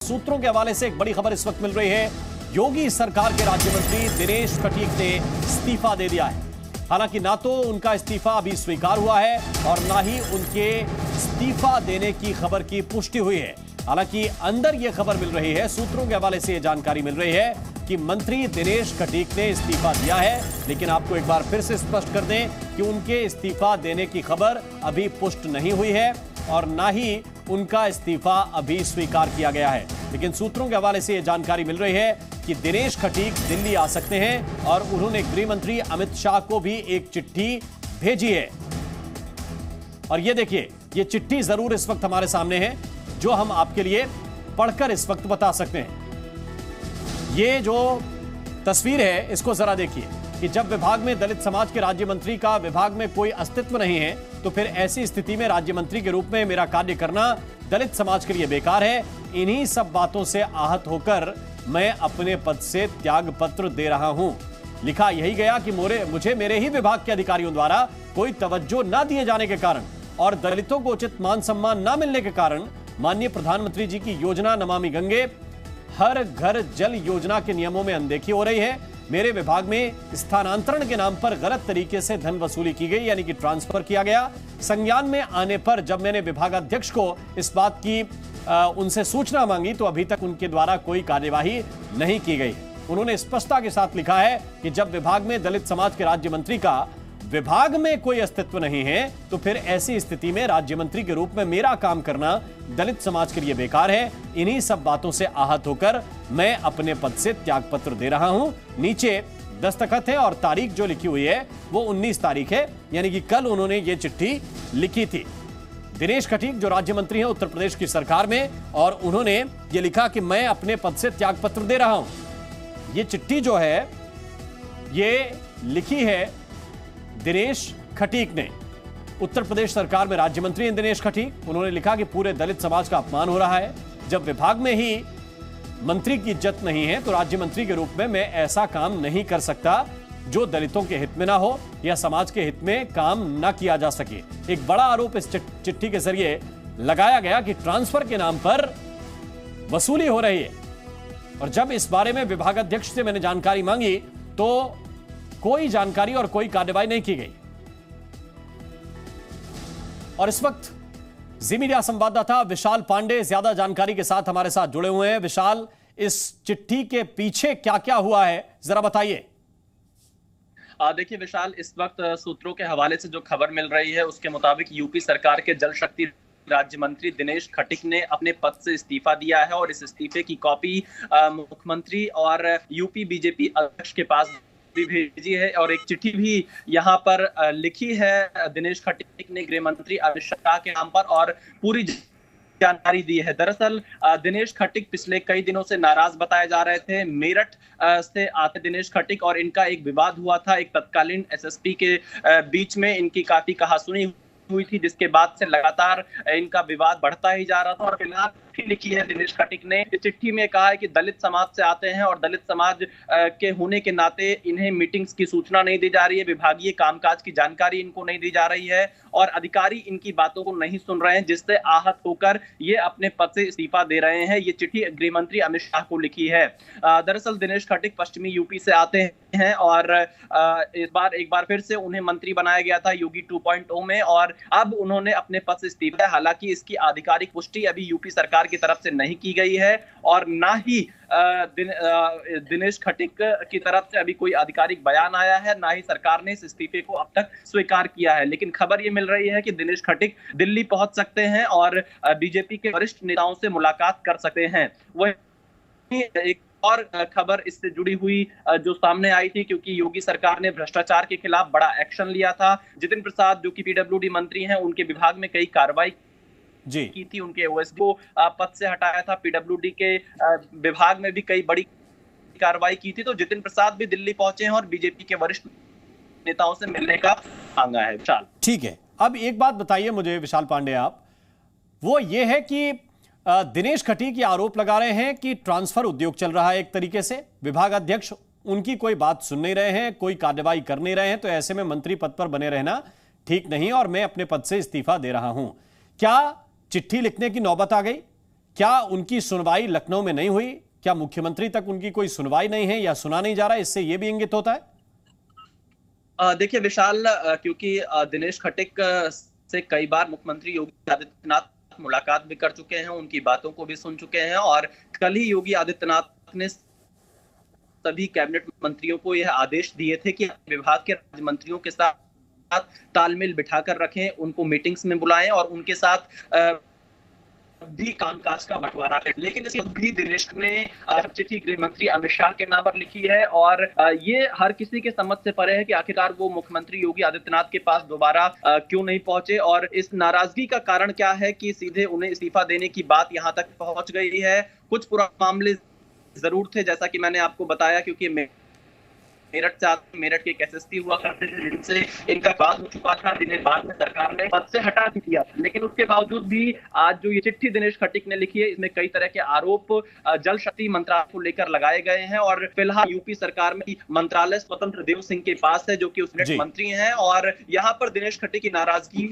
सूत्रों के हवाले से एक बड़ी खबर इस वक्त मिल रही है। योगी सरकार के राज्य मंत्री दिनेश खटीक ने इस्तीफा दे दिया है। हालांकि ना तो उनका इस्तीफा अभी स्वीकार हुआ है और ना ही उनके इस्तीफा देने की खबर की पुष्टि हुई है। हालांकि अंदर यह खबर मिल रही है, सूत्रों के हवाले से यह जानकारी मिल रही है कि मंत्री दिनेश खटीक ने इस्तीफा दिया है। लेकिन आपको एक बार फिर से स्पष्ट कर दें कि उनके इस्तीफा देने की खबर अभी पुष्ट नहीं हुई है और ना ही उनका इस्तीफा अभी स्वीकार किया गया है। लेकिन सूत्रों के हवाले से यह जानकारी मिल रही है कि दिनेश खटीक दिल्ली आ सकते हैं और उन्होंने गृह मंत्री अमित शाह को भी एक चिट्ठी भेजी है। और ये देखिए, ये चिट्ठी जरूर इस वक्त हमारे सामने है, जो हम आपके लिए पढ़कर इस वक्त बता सकते हैं। ये जो तस्वीर है, इसको जरा देखिए कि जब विभाग में दलित समाज के राज्य मंत्री का विभाग में कोई अस्तित्व नहीं है, तो फिर ऐसी स्थिति में राज्य मंत्री के रूप में मेरा कार्य करना दलित समाज के लिए बेकार है। इन्हीं सब बातों से आहत होकर मैं अपने पद से त्याग पत्र दे रहा हूं। लिखा यही गया कि मुझे मेरे ही विभाग के अधिकारियों द्वारा कोई तवज्जो न दिए जाने के कारण और दलितों को उचित मान सम्मान न मिलने के कारण माननीय प्रधानमंत्री जी की योजना नमामि गंगे हर घर जल योजना के नियमों में अनदेखी हो रही है। मेरे विभाग में स्थानांतरण के नाम पर गलत तरीके से धन वसूली की गई, यानी कि ट्रांसफर किया गया। संज्ञान में आने पर जब मैंने विभागाध्यक्ष को इस बात की उनसे सूचना मांगी, तो अभी तक उनके द्वारा कोई कार्यवाही नहीं की गई। उन्होंने स्पष्टता के साथ लिखा है कि जब विभाग में दलित समाज के राज्य मंत्री का विभाग में कोई अस्तित्व नहीं है, तो फिर ऐसी स्थिति में राज्य मंत्री के रूप में मेरा काम करना दलित समाज के लिए बेकार है। इन्हीं सब बातों से आहत होकर मैं अपने पद से त्यागपत्र दे रहा हूं। नीचे दस्तखत है और तारीख जो लिखी हुई है वो 19 तारीख है, यानी कि कल उन्होंने ये चिट्ठी लिखी थी। दिनेश खटीक जो राज्य मंत्री हैं उत्तर प्रदेश की सरकार में, और उन्होंने ये लिखा कि मैं अपने पद से त्यागपत्र दे रहा हूं। ये चिट्ठी जो है ये लिखी है दिनेश खटीक ने। उत्तर प्रदेश सरकार में राज्य मंत्री हैं दिनेश खटीक। उन्होंने लिखा कि पूरे दलित समाज का अपमान हो रहा है। जब विभाग में ही मंत्री की इज्जत नहीं है, तो राज्य मंत्री के रूप में मैं ऐसा काम नहीं कर सकता जो दलितों के हित में ना हो या समाज के हित में काम ना किया जा सके। एक बड़ा आरोप इस चिट्ठी के जरिए लगाया गया कि ट्रांसफर के नाम पर वसूली हो रही है। और जब इस बारे में विभागाध्यक्ष से मैंने जानकारी मांगी, तो कोई जानकारी और कोई कार्रवाई नहीं की गई। और इस वक्त जी मीडिया संवाददाता विशाल पांडे ज्यादा जानकारी के साथ हमारे साथ जुड़े हुए हैं। विशाल, इस चिट्ठी के पीछे क्या क्या हुआ है, जरा बताइए। देखिए विशाल, इस वक्त सूत्रों के हवाले से जो खबर मिल रही है उसके मुताबिक यूपी सरकार के जल शक्ति राज्य मंत्री दिनेश खटीक ने अपने पद से इस्तीफा दिया है और इस इस्तीफे की कॉपी मुख्यमंत्री और यूपी बीजेपी अध्यक्ष के पास भी भेजी है। और एक चिट्ठी भी यहाँ पर लिखी है दिनेश खटीक ने गृह मंत्री अमित शाह के नाम पर और पूरी जानकारी दी है। दरअसल दिनेश खटीक पिछले कई दिनों से नाराज बताए जा रहे थे। मेरठ से आते दिनेश खटीक और इनका एक विवाद हुआ था, एक तत्कालीन एसएसपी के बीच में इनकी काफी कहासुनी हुई थी, जिसके बाद से लगातार इनका विवाद बढ़ता ही जा रहा था। और फिलहाल लिखी है दिनेश खटीक ने, इस चिट्ठी में कहा है कि दलित समाज से आते हैं और दलित समाज के होने के नाते इन्हें मीटिंग्स की सूचना नहीं दी जा रही है, विभागीय कामकाज की जानकारी इनको नहीं दी जा रही है और अधिकारी इनकी बातों को नहीं सुन रहे हैं, जिससे आहत होकर ये अपने पद से इस्तीफा दे रहे हैं। ये चिट्ठी गृह मंत्री अमित शाह को लिखी है। दरअसल दिनेश खटीक पश्चिमी यूपी से आते हैं और इस बार एक बार फिर से उन्हें मंत्री बनाया गया था योगी 2.0 में, और अब उन्होंने अपने पद से इस्तीफा। हालांकि इसकी आधिकारिक पुष्टि अभी यूपी सरकार की तरफ से नहीं की गई है और ना ही दिनेश खटीक की तरफ से अभी कोई आधिकारिक बयान आया है, ना ही सरकार ने इस इस्तीफे को अब तक स्वीकार किया है। लेकिन खबर ये मिल रही है कि दिनेश खटीक दिल्ली पहुंच सकते हैं और बीजेपी के वरिष्ठ नेताओं से मुलाकात कर सकते हैं। वही एक और खबर इससे जुड़ी हुई जो सामने आई थी, क्योंकि योगी सरकार ने भ्रष्टाचार के खिलाफ बड़ा एक्शन लिया था। जितिन प्रसाद जो कि पीडब्ल्यूडी मंत्री हैं, उनके विभाग में कई कार्रवाई की थी, उनके ओएसडी को पद से हटाया था। पीडब्ल्यूडी के विभाग में भी कई बड़ी कार्रवाई की थी। तो जितिन प्रसाद भी दिल्ली पहुंचे हैं और बीजेपी के वरिष्ठ नेताओं से मिलने का मांगा है। विशाल, ठीक है, अब एक बात बताइए मुझे विशाल पांडे, आप वो ये है कि दिनेश खटीक ये आरोप लगा रहे हैं कि ट्रांसफर उद्योग चल रहा है एक तरीके से, विभाग अध्यक्ष उनकी कोई बात सुन नहीं रहे हैं, कोई कार्रवाई कर नहीं रहे हैं, तो ऐसे में मंत्री पद पर बने रहना ठीक नहीं और मैं अपने पद से इस्तीफा दे रहा हूं। क्या चिट्ठी लिखने की नौबत आ गई? क्या उनकी सुनवाई लखनऊ में नहीं हुई? क्या मुख्यमंत्री तक उनकी कोई सुनवाई नहीं है या सुना नहीं जा रहा है? इससे यह भी इंगित होता है। देखिए विशाल, क्योंकि दिनेश खटीक से कई बार मुख्यमंत्री योगी आदित्यनाथ मुलाकात भी कर चुके हैं, उनकी बातों को भी सुन चुके हैं, और कल ही योगी आदित्यनाथ ने सभी कैबिनेट मंत्रियों को यह आदेश दिए थे कि विभाग के राज्य मंत्रियों के साथ तालमेल बिठाकर रखें, उनको मीटिंग्स में बुलाएं और उनके साथ भी कामकाज का बंटवारा है। लेकिन इसके भी दिनेश ने चिट्ठी गृह मंत्री अमित शाह के नाम पर लिखी है, और ये हर किसी के समझ से परे है कि आखिरकार वो मुख्यमंत्री योगी आदित्यनाथ के पास दोबारा क्यों नहीं पहुंचे, और इस नाराजगी का कारण क्या है कि सीधे उन्हें इस्तीफा देने की बात यहां तक पहुंच गई है। कुछ पुराने मामले जरूर थे, जैसा कि मैंने आपको बताया, क्योंकि मेरठ के एसएसपी हुआ करते थे जिनसे इनका बात हो चुका था, जिन्हें बाद में सरकार ने पद से हटा दिया। लेकिन उसके बावजूद भी आज जो ये चिट्ठी दिनेश खटीक ने लिखी है, इसमें कई तरह के आरोप जल शक्ति मंत्रालय को लेकर लगाए गए हैं, और फिलहाल यूपी सरकार में मंत्रालय स्वतंत्र देव सिंह के पास है, जो कि उसमें मंत्री हैं, और यहाँ पर दिनेश खटीक की नाराजगी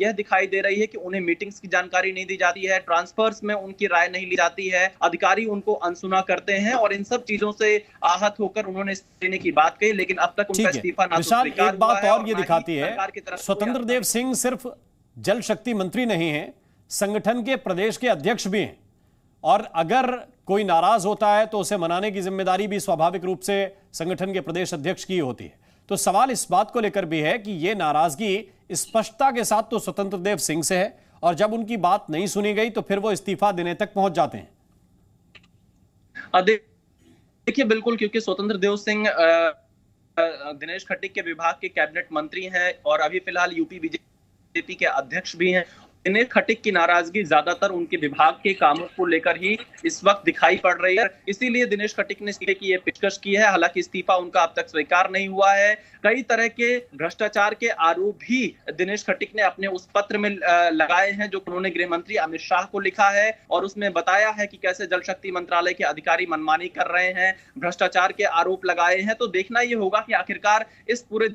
यह दिखाई दे रही है कि उन्हें मीटिंग्स की जानकारी नहीं दी जाती है, ट्रांसफर्स में उनकी राय नहीं ली जाती है, अधिकारी उनको अनसुना करते हैं, और इन सब चीजों से आहत होकर उन्होंने देने की बात कही, लेकिन अब तक उनका इस्तीफा ना विशाल, एक बात और ये दिखाती है, स्वतंत्र देव सिंह सिर्फ जल शक्ति मंत्री नहीं हैं, संगठन के प्रदेश के अध्यक्ष भी हैं, और अगर कोई नाराज होता है तो उसे मनाने की जिम्मेदारी भी स्वाभाविक रूप से संगठन के प्रदेश अध्यक्ष की होती है। तो सवाल इस बात को लेकर भी है कि यह नाराजगी स्पष्टता के साथ तो स्वतंत्र देव सिंह से है, और जब उनकी बात नहीं सुनी गई तो फिर वो इस्तीफा देने तक पहुंच जाते हैं। देखिए बिल्कुल, क्योंकि स्वतंत्र देव सिंह दिनेश खटीक के विभाग के कैबिनेट मंत्री हैं, और अभी फिलहाल यूपी बीजेपी के अध्यक्ष भी हैं। दिनेश खटीक की नाराजगी ज्यादातर उनके विभाग के कामों को लेकर ही इस वक्त दिखाई पड़ रही है, इसीलिए दिनेश खटीक ने इस्तीफे की यह पेशकश की है। हालांकि इस्तीफा उनका अब तक स्वीकार नहीं हुआ है। कई तरह के भ्रष्टाचार के आरोप भी दिनेश खटीक ने अपने उस पत्र में लगाए हैं, जो उन्होंने गृह मंत्री अमित शाह को लिखा है, और उसमें बताया है कि कैसे जल शक्ति मंत्रालय के अधिकारी मनमानी कर रहे हैं, भ्रष्टाचार के आरोप लगाए हैं। तो देखना यह होगा कि आखिरकार इस पूरे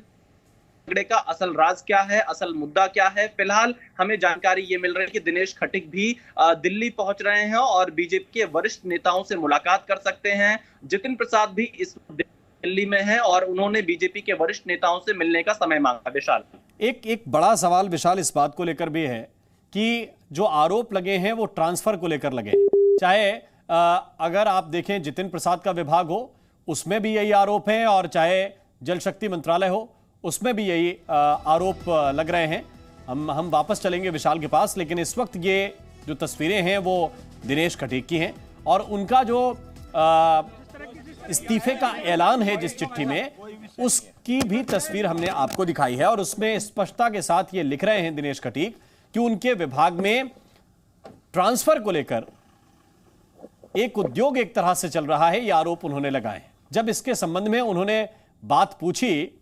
झगड़े का असल राज क्या है, असल मुद्दा क्या है। फिलहाल हमें जानकारी ये मिल रही है कि दिनेश खटीक भी दिल्ली पहुंच रहे हैं और बीजेपी के वरिष्ठ नेताओं से मुलाकात कर सकते हैं। जितिन प्रसाद भी इस दिल्ली में हैं और उन्होंने बीजेपी के वरिष्ठ नेताओं से मिलने का समय मांगा। विशाल, एक बड़ा सवाल विशाल इस बात को लेकर भी है कि जो आरोप लगे हैं वो ट्रांसफर को लेकर लगे, चाहे अगर आप देखें जितिन प्रसाद का विभाग हो उसमें भी यही आरोप हैं, और चाहे जल शक्ति मंत्रालय हो उसमें भी यही आरोप लग रहे हैं। हम वापस चलेंगे विशाल के पास, लेकिन इस वक्त ये जो तस्वीरें हैं वो दिनेश खटीक की हैं, और उनका जो इस्तीफे का ऐलान है जिस चिट्ठी में, उसकी भी तस्वीर हमने आपको दिखाई है, और उसमें स्पष्टता के साथ ये लिख रहे हैं दिनेश खटीक कि उनके विभाग में ट्रांसफर को लेकर एक उद्योग एक तरह से चल रहा है, ये आरोप उन्होंने लगाए। जब इसके संबंध में उन्होंने बात पूछी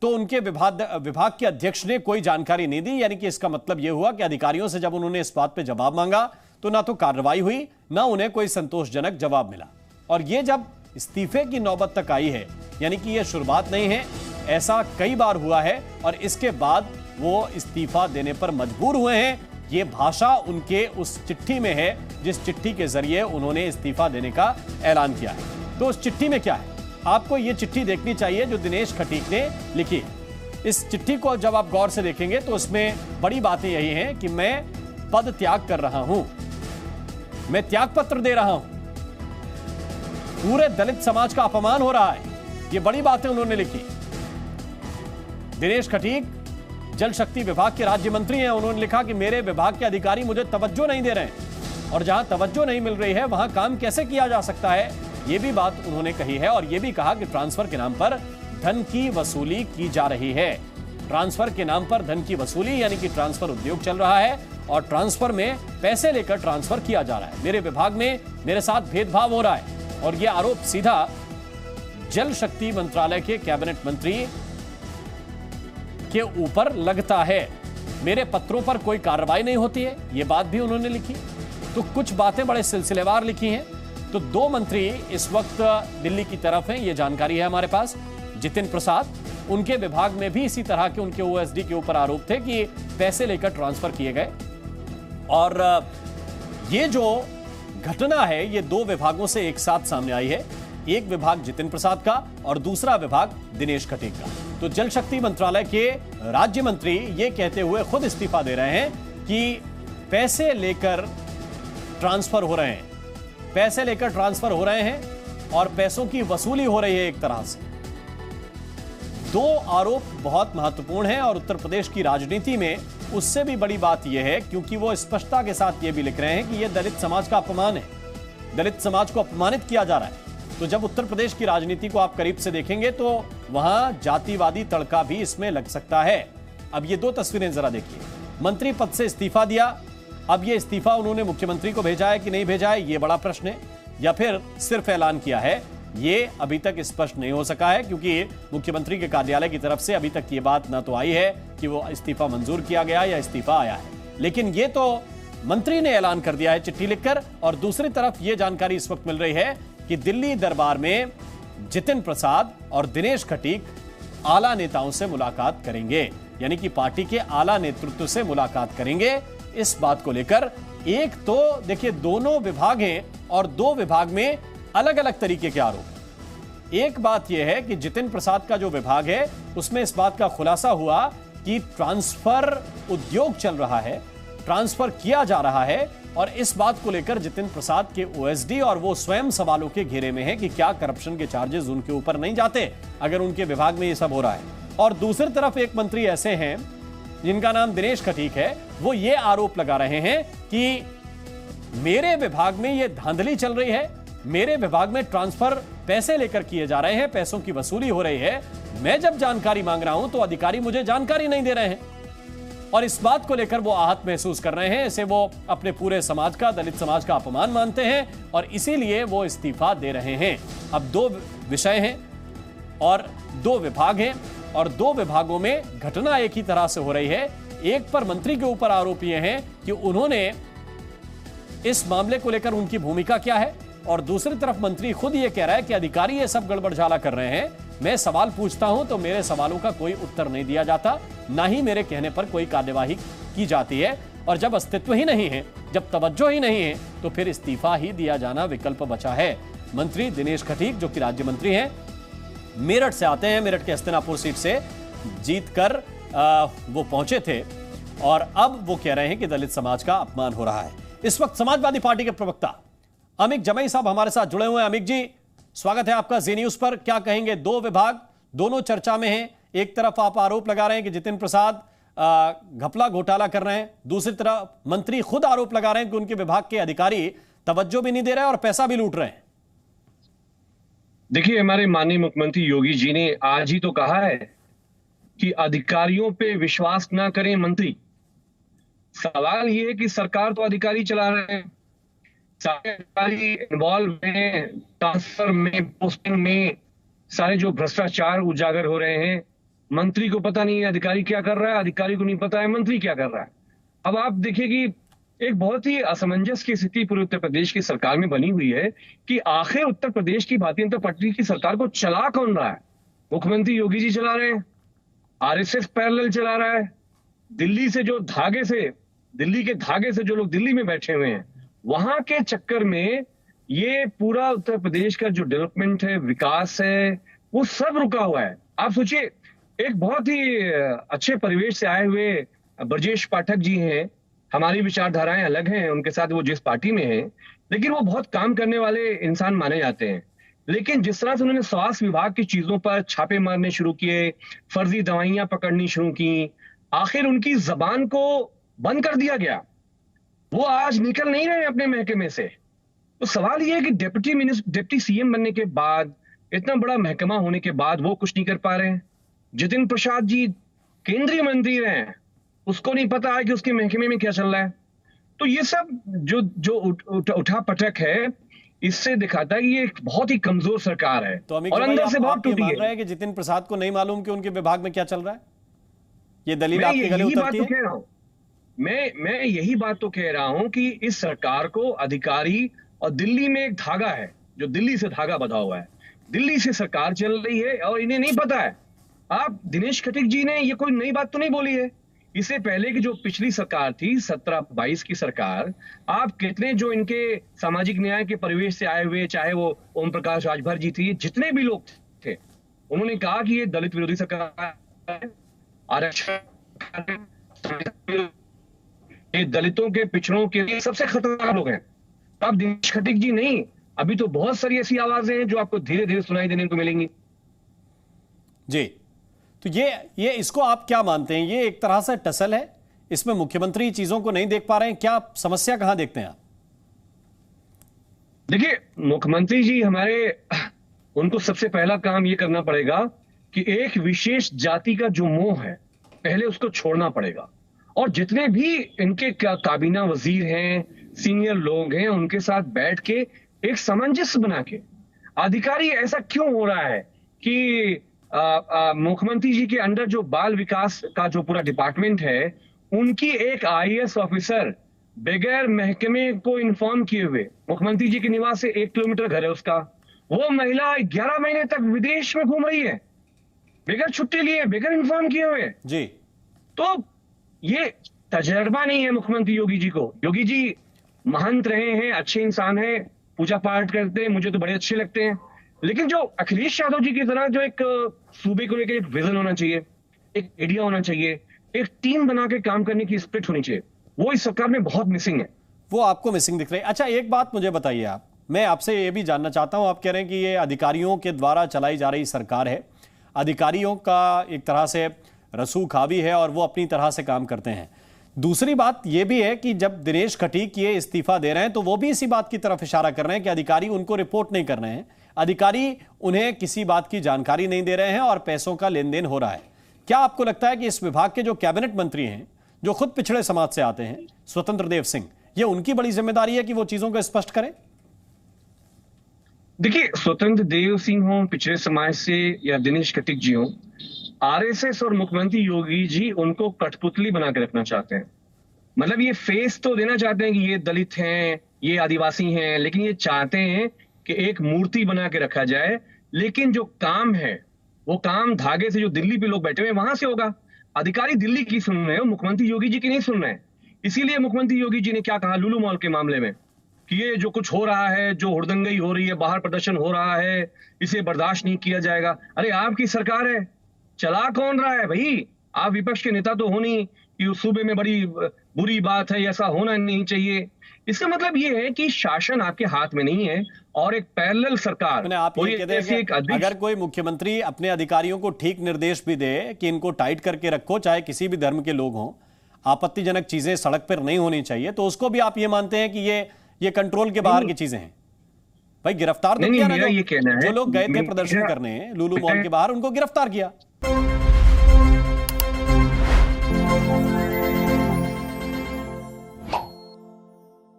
तो उनके विभाग के अध्यक्ष ने कोई जानकारी नहीं दी, यानी कि इसका मतलब यह हुआ कि अधिकारियों से जब उन्होंने इस बात पे जवाब मांगा तो ना तो कार्रवाई हुई, ना उन्हें कोई संतोषजनक जवाब मिला। और यह जब इस्तीफे की नौबत तक आई है, यानी कि यह शुरुआत नहीं है, ऐसा कई बार हुआ है, और इसके बाद वो इस्तीफा देने पर मजबूर हुए हैं। ये भाषा उनके उस चिट्ठी में है जिस चिट्ठी के जरिए उन्होंने इस्तीफा देने का ऐलान किया है। तो उस चिट्ठी में क्या है, आपको ये चिट्ठी देखनी चाहिए जो दिनेश खटीक ने लिखी। इस चिट्ठी को जब आप गौर से देखेंगे तो उसमें बड़ी बातें यही हैं कि मैं पद त्याग कर रहा हूं, मैं त्याग पत्र दे रहा हूं, पूरे दलित समाज का अपमान हो रहा है, ये बड़ी बातें उन्होंने लिखी। दिनेश खटीक जल शक्ति विभाग के राज्य मंत्री हैं, उन्होंने लिखा कि मेरे विभाग के अधिकारी मुझे तवज्जो नहीं दे रहे हैं, और जहां तवज्जो नहीं मिल रही है वहां काम कैसे किया जा सकता है, ये भी बात उन्होंने कही है। और ये भी कहा कि ट्रांसफर के नाम पर धन की वसूली की जा रही है। ट्रांसफर के नाम पर धन की वसूली, यानी कि ट्रांसफर उद्योग चल रहा है और ट्रांसफर में पैसे लेकर ट्रांसफर किया जा रहा है। मेरे विभाग में मेरे साथ भेदभाव हो रहा है, और यह आरोप सीधा जल शक्ति मंत्रालय के कैबिनेट मंत्री के ऊपर लगता है। मेरे पत्रों पर कोई कार्रवाई नहीं होती है, यह बात भी उन्होंने लिखी। तो कुछ बातें बड़े सिलसिलेवार लिखी हैं। तो दो मंत्री इस वक्त दिल्ली की तरफ हैं, ये जानकारी है हमारे पास। जितिन प्रसाद, उनके विभाग में भी इसी तरह के उनके ओएसडी के ऊपर आरोप थे कि पैसे लेकर ट्रांसफर किए गए। और ये जो घटना है ये दो विभागों से एक साथ सामने आई है। एक विभाग जितिन प्रसाद का और दूसरा विभाग दिनेश खटीक का। तो जल शक्ति मंत्रालय के राज्य मंत्री ये कहते हुए खुद इस्तीफा दे रहे हैं कि पैसे लेकर ट्रांसफर हो रहे हैं, पैसे लेकर ट्रांसफर हो रहे हैं और पैसों की वसूली हो रही है एक तरह से। दो आरोप बहुत महत्वपूर्ण हैं और उत्तर प्रदेश की राजनीति में उससे भी बड़ी बात यह है क्योंकि वो स्पष्टता के साथ यह भी लिख रहे हैं कि यह दलित समाज का अपमान है, दलित समाज को अपमानित किया जा रहा है। तो जब उत्तर प्रदेश की राजनीति को आप करीब से देखेंगे तो वहां जातिवादी तड़का भी इसमें लग सकता है। अब ये दो तस्वीरें जरा देखिए। मंत्री पद से इस्तीफा दिया, अब ये इस्तीफा उन्होंने मुख्यमंत्री को भेजा है कि नहीं भेजा है, ये बड़ा प्रश्न है, या फिर सिर्फ ऐलान किया है, ये अभी तक स्पष्ट नहीं हो सका है क्योंकि मुख्यमंत्री के कार्यालय की तरफ से अभी तक ये बात ना तो आई है कि वो इस्तीफा मंजूर किया गया या इस्तीफा आया है। लेकिन ये तो मंत्री ने ऐलान कर दिया है चिट्ठी लिखकर। और दूसरी तरफ ये जानकारी इस वक्त मिल रही है कि दिल्ली दरबार में जितिन प्रसाद और दिनेश खटीक आला नेताओं से मुलाकात करेंगे, यानी कि पार्टी के आला नेतृत्व से मुलाकात करेंगे। इस बात को लेकर एक तो देखिए दोनों विभाग हैं और दो विभाग में अलग अलग तरीके के आरोप। एक बात यह है कि जितिन प्रसाद का जो विभाग है उसमें इस बात का खुलासा हुआ कि ट्रांसफर उद्योग चल रहा है, ट्रांसफर किया जा रहा है और इस बात को लेकर जितिन प्रसाद के ओएसडी और वो स्वयं सवालों के घेरे में है कि क्या करप्शन के चार्जेस उनके ऊपर नहीं जाते अगर उनके विभाग में ये सब हो रहा है। और दूसरी तरफ एक मंत्री ऐसे हैं जिनका नाम दिनेश खटीक है, वो ये आरोप लगा रहे हैं कि मेरे विभाग में ये धांधली चल रही है, मेरे विभाग में ट्रांसफर पैसे लेकर किए जा रहे हैं, पैसों की वसूली हो रही है, मैं जब जानकारी मांग रहा हूं तो अधिकारी मुझे जानकारी नहीं दे रहे हैं। और इस बात को लेकर वो आहत महसूस कर रहे हैं, इसे वो अपने पूरे समाज का, दलित समाज का अपमान मानते हैं और इसीलिए वो इस्तीफा दे रहे हैं। अब दो विषय हैं और दो विभाग हैं और दो विभागों में घटना एक ही तरह से हो रही है। एक पर मंत्री के ऊपर आरोप ये हैं कि उन्होंने इस मामले को लेकर उनकी भूमिका क्या है और दूसरी तरफ मंत्री खुद ये कह रहा है कि अधिकारी ये सब गड़बड़झाला कर रहे हैं, मैं सवाल पूछता हूं तो मेरे सवालों का कोई उत्तर नहीं दिया जाता, ना ही मेरे कहने पर कोई कार्यवाही की जाती है। और जब अस्तित्व ही नहीं है, जब तवज्जो ही नहीं है तो फिर इस्तीफा ही दिया जाना विकल्प बचा है। मंत्री दिनेश खटीक जो कि राज्य मंत्री हैं, मेरठ से आते हैं, मेरठ के हस्तिनापुर सीट से जीत कर वो पहुंचे थे और अब वो कह रहे हैं कि दलित समाज का अपमान हो रहा है। इस वक्त समाजवादी पार्टी के प्रवक्ता अमिक जमई साहब हमारे साथ जुड़े हुए हैं। अमिक जी, स्वागत है आपका जी न्यूज पर। क्या कहेंगे, दो विभाग दोनों चर्चा में हैं, एक तरफ आप आरोप लगा रहे हैं कि जितिन प्रसाद घपला घोटाला कर रहे हैं, दूसरी तरफ मंत्री खुद आरोप लगा रहे हैं कि उनके विभाग के अधिकारी तवज्जो भी नहीं दे रहे और पैसा भी लूट रहे हैं। देखिए, हमारे माननीय मुख्यमंत्री योगी जी ने आज ही तो कहा है कि अधिकारियों पे विश्वास ना करें मंत्री। सवाल यह है कि सरकार तो अधिकारी चला रहे हैं, सारे अधिकारी इन्वॉल्व हैं ट्रांसफर में, पोस्टिंग में, सारे जो भ्रष्टाचार उजागर हो रहे हैं। मंत्री को पता नहीं है अधिकारी क्या कर रहा है, अधिकारी को नहीं पता है मंत्री क्या कर रहा है। अब आप देखिए कि एक बहुत ही असमंजस की स्थिति पूरे उत्तर प्रदेश की सरकार में बनी हुई है कि आखिर उत्तर प्रदेश की भारतीय जनता पार्टी की सरकार को चला कौन रहा है। मुख्यमंत्री योगी जी चला रहे हैं, आरएसएस पैरेलल चला रहा है, दिल्ली के धागे से जो लोग दिल्ली में बैठे हुए हैं वहां के चक्कर में ये पूरा उत्तर प्रदेश का जो डेवलपमेंट है, विकास है, वो सब रुका हुआ है। आप सोचिए, एक बहुत ही अच्छे परिवेश से आए हुए ब्रजेश पाठक जी हैं, हमारी विचारधाराएं अलग हैं उनके साथ, वो जिस पार्टी में हैं, लेकिन वो बहुत काम करने वाले इंसान माने जाते हैं। लेकिन जिस तरह से उन्होंने स्वास्थ्य विभाग की चीजों पर छापे मारने शुरू किए, फर्जी दवाइयां पकड़नी शुरू की, आखिर उनकी जबान को बंद कर दिया गया, वो आज निकल नहीं रहे अपने महकमे से। तो सवाल यह है कि डिप्टी सीएम बनने के बाद, इतना बड़ा महकमा होने के बाद वो कुछ नहीं कर पा रहे हैं। जितिन प्रसाद जी केंद्रीय मंत्री रहे हैं, उसको नहीं पता है कि उसके महकमे में क्या चल रहा है। तो ये सब जो उठा पटक है, इससे दिखाता है कि ये एक बहुत ही कमजोर सरकार है तो और अंदर से बहुत टूटी है। कि जितिन प्रसाद को नहीं मालूम कि उनके विभाग में क्या चल रहा है, ये दलील आपके गले उतरती है? मैं यही बात तो कह रहा हूं कि इस सरकार को अधिकारी और दिल्ली में एक धागा है, जो दिल्ली से धागा बंधा हुआ है, दिल्ली से सरकार चल रही है और इन्हें नहीं पता है। आप दिनेश खटीक जी ने ये कोई नई बात तो नहीं बोली है, इससे पहले की जो पिछली सरकार थी 17-22 की सरकार, आप कितने जो इनके सामाजिक न्याय के परिवेश से आए हुए, चाहे वो ओम प्रकाश राजभर जी थी, जितने भी लोग थे, उन्होंने कहा कि ये दलित विरोधी सरकार है, आरक्षण, ये दलितों के पिछड़ों के लिए सबसे खतरनाक लोग हैं। अब दिनेश खटीक जी नहीं, अभी तो बहुत सारी ऐसी आवाजें हैं जो आपको धीरे धीरे सुनाई देने को मिलेंगी। जी, तो ये इसको आप क्या मानते हैं? ये एक तरह से टसल है, इसमें मुख्यमंत्री चीजों को नहीं देख पा रहे हैं, क्या समस्या कहां देखते हैं आप? देखिए, मुख्यमंत्री जी हमारे, उनको सबसे पहला काम ये करना पड़ेगा कि एक विशेष जाति का जो मोह है, पहले उसको छोड़ना पड़ेगा। और जितने भी इनके काबीना वजीर हैं, सीनियर लोग हैं, उनके साथ बैठ के एक सामंजस्य बना के, अधिकारी ऐसा क्यों हो रहा है कि मुख्यमंत्री जी के अंडर जो बाल विकास का जो पूरा डिपार्टमेंट है, उनकी एक आईएएस ऑफिसर बगैर महकमे को इन्फॉर्म किए हुए, मुख्यमंत्री जी के निवास से 1 किलोमीटर घर है उसका, वो महिला 11 महीने तक विदेश में घूम रही है, बगैर छुट्टी लिए, बगैर इन्फॉर्म किए हुए जी। तो ये तजर्बा नहीं है मुख्यमंत्री योगी जी को। योगी जी महंत रहे हैं, अच्छे इंसान हैं, पूजा पाठ करते हैं, मुझे तो बड़े अच्छे लगते हैं, लेकिन जो अखिलेश यादव जी की तरह जो एक सूबे को लेकर एक विजन होना चाहिए, एक आइडिया होना चाहिए, एक टीम बना के काम करने की स्पिरिट होनी चाहिए, वो इस सरकार में बहुत मिसिंग है। वो आपको मिसिंग दिख रही है। अच्छा, एक बात मुझे बताइए आप, मैं आपसे ये भी जानना चाहता हूं, आप कह रहे हैं कि ये अधिकारियों के द्वारा चलाई जा रही सरकार है, अधिकारियों का एक तरह से रसूख हावी है और वो अपनी तरह से काम करते हैं। दूसरी बात यह भी है कि जब दिनेश खटीक ये इस्तीफा दे रहे हैं तो वो भी इसी बात की तरफ इशारा कर रहे हैं कि अधिकारी उनको रिपोर्ट नहीं कर रहे हैं, अधिकारी उन्हें किसी बात की जानकारी नहीं दे रहे हैं और पैसों का लेन देन हो रहा है। क्या आपको लगता है कि इस विभाग के जो कैबिनेट मंत्री हैं, जो खुद पिछड़े समाज से आते हैं, स्वतंत्र देव सिंह, ये उनकी बड़ी जिम्मेदारी है कि वो चीजों को स्पष्ट करें? देखिए, स्वतंत्र देव सिंह हो, पिछड़े समाज से, या दिनेश खटीक जी हो, आरएसएस और मुख्यमंत्री योगी जी उनको कठपुतली बना के रखना चाहते हैं। मतलब ये फेस तो देना चाहते हैं कि ये दलित हैं, ये आदिवासी हैं, लेकिन ये चाहते हैं कि एक मूर्ति बना के रखा जाए, लेकिन जो काम है वो काम धागे से जो दिल्ली पे लोग बैठे हुए हैं वहां से होगा। अधिकारी दिल्ली की सुन रहे हो, मुख्यमंत्री योगी जी की नहीं सुन रहे हैं। इसीलिए मुख्यमंत्री योगी जी ने क्या कहा लुलु मॉल के मामले में कि ये जो कुछ हो रहा है, जो हुड़दंगई हो रही है, बाहर प्रदर्शन हो रहा है, इसे बर्दाश्त नहीं किया जाएगा। अरे आपकी सरकार है, चला कौन रहा है भाई? आप विपक्ष के नेता तो हो नहीं कि उस सूबे में बड़ी बुरी बात है, ऐसा होना नहीं चाहिए। इसका मतलब ये है कि शासन आपके हाथ में नहीं है और एक पैरेलल सरकार। आप ये कहते हैं कि अगर कोई मुख्यमंत्री अपने अधिकारियों को ठीक निर्देश भी दे कि इनको टाइट करके रखो, चाहे किसी भी धर्म के लोग हों, आपत्तिजनक चीजें सड़क पर नहीं होनी चाहिए, तो उसको भी आप ये मानते हैं कि ये कंट्रोल के बाहर की चीजें हैं? भाई गिरफ्तार तो किया ना, जो लोग गए थे प्रदर्शन करने लुलु मॉल के बाहर, उनको गिरफ्तार किया।